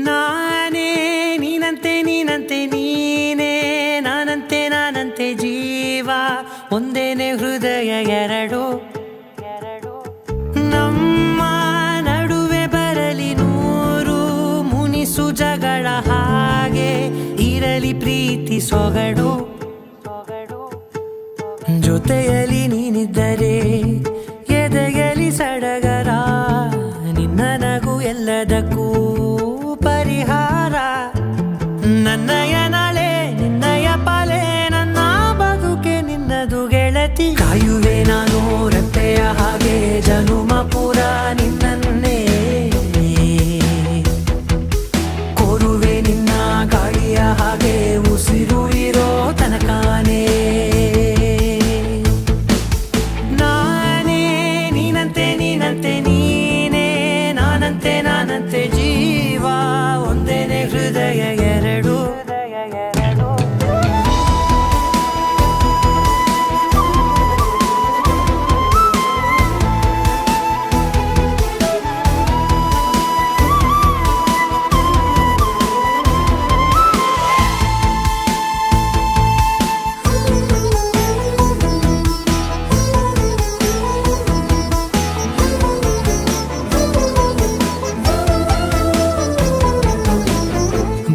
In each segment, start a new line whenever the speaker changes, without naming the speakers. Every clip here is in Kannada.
ನಾನೇ ನೀನಂತೆ ನೀನಂತೆ ನೀನೇ ನಾನಂತೆ ನಾನಂತೆ ಜೀವ ಒಂದೇನೆ ಹೃದಯ ಎರಡು ನಮ್ಮ ನಡುವೆ ಬರಲಿ ನೂರು ಮುನಿಸು ಜಗಳ ಹಾಗೆ ಇರಲಿ ಪ್ರೀತಿ ಸೊಗಡು ಜೊತೆಯಲ್ಲಿ ನೀನಿದ್ದರೆ ಎದೆಯಲಿ ಸಡಗರ ನಿನ್ನ ನಗು ಎಲ್ಲದಕ್ಕೂ ಪರಿಹಾರ ನನ್ನಯ ನಾಳೆ ನಿನ್ನಯ ಪಾಲೆ ನನ್ನ ಬದುಕೆ ನಿನ್ನದು ಗೆಳತಿ ಕಾಯುವೆ ನಾನು ರೆಪ್ಪೆಯ ಹಾಗೆ ಜನುಮ ಪುರ ನಿನ್ನನ್ನೇ ಕೋರುವೆ ನಿನ್ನ ಗಾಳಿಯ ಹಾಗೆ ಉಸಿರು ಇರೋ ತನಕಾನೇ ನಾನೇ ನೀನಂತೆ ನೀನಂತೆ ನೀನೇ ನಾನಂತೆ ನಾನಂತೆ ಜೀವ ಒಂದೇನೆ ಹೃದಯ ಎರಡು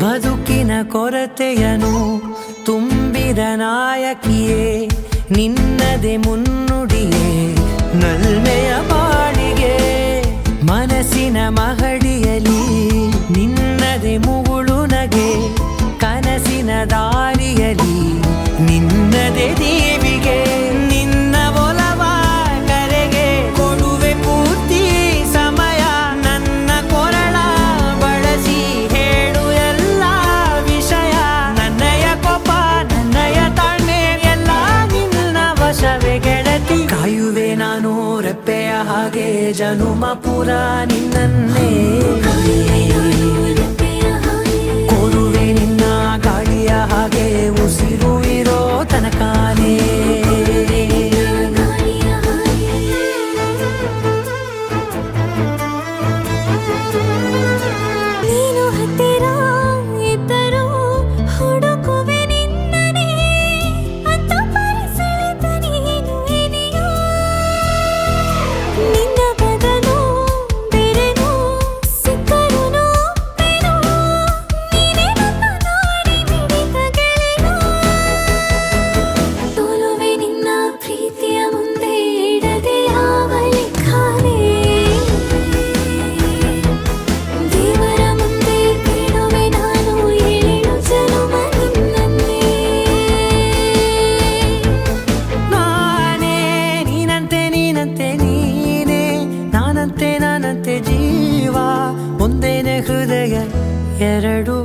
ಬದುಕಿನ ಕೊರತೆಯನು ತುಂಬಿದ ನಾಯಕಿಯೇ ನಿನ್ನದೆ ಮುನ್ನುಡಿಯೇ ನಲ್ಮೆಯ ಬಾಳಿಗೆ ಮನಸ್ಸಿನ ಮಹಡಿಯಲಿ ನಿನ್ನದೆ ಮುಗುಳು ನಗೆ ಕನಸಿನ ದಾರಿಯಲಿ ನಿನ್ನದೆ ದೇವಿಗೆ ನಿನ್ನ ಒಲವ ಕರೆಗೆ ಕೊಡುವೆ ಪೂರ್ತಿ ಸಮಯ ನನ್ನ ಕೊರಳ ಬಳಸಿ ಹೇಳು ಎಲ್ಲ ವಿಷಯ ನನ್ನಯ ಕೋಪ ನನ್ನಯ ತಾಳ್ಮೆ ಎಲ್ಲ ನಿನ್ನ ವಶವೇ ಗೆಳತಿ ಕಾಯುವೆ ನಾನು ರೆಪ್ಪೆಯ ಹಾಗೆ ಜನುಮ ಪುರ ನಿನ್ನನ್ನೇ ಕೋರುವೆ ನಿನ್ನ ಗಾಳಿಯ ಹಾಗೆ ಉಸಿರು ಇರೋ ತನಕಾನೇ
ನೀನು ಹತ್ತಿರ ಇದ್ದರೂ ಹುಡುಕುವೆ ನಿನ್ನನೇ ಅಂತ ಪರಿಸೆಳೆದ ನೀನು ಇದೆಯೋ ನಿನ್ನ ಬದಲು ಬೇರೆನೋ ಸಿಕ್ಕರೂ ನೋವೆನೋ ನೀನೇ ನನ್ನ ನಾಡಿ ಮಿಡಿದ ಗೆಳೆಯ ತೋಲುವೆ ನಿನ್ನ ಪ್ರೀತಿಯ ಮುಂದೆ ಇಡದೆ ಯಾವ ಲೆಕ್ಕನೇ ದೇವರ ಮುಂದೆ ಬೇಡುವೆ ನಾನು ಏಳು ಜನುಮ ನಿನ್ನನ್ನೇ
ನಾನೇ ನೀನಂತೆ ನೀನಂತೆ ನೀನೇ ನಾನಂತೆ ನಾನಂತೆ ಜೀವ ಒಂದೇನೆ ಹೃದಯ ಎರಡು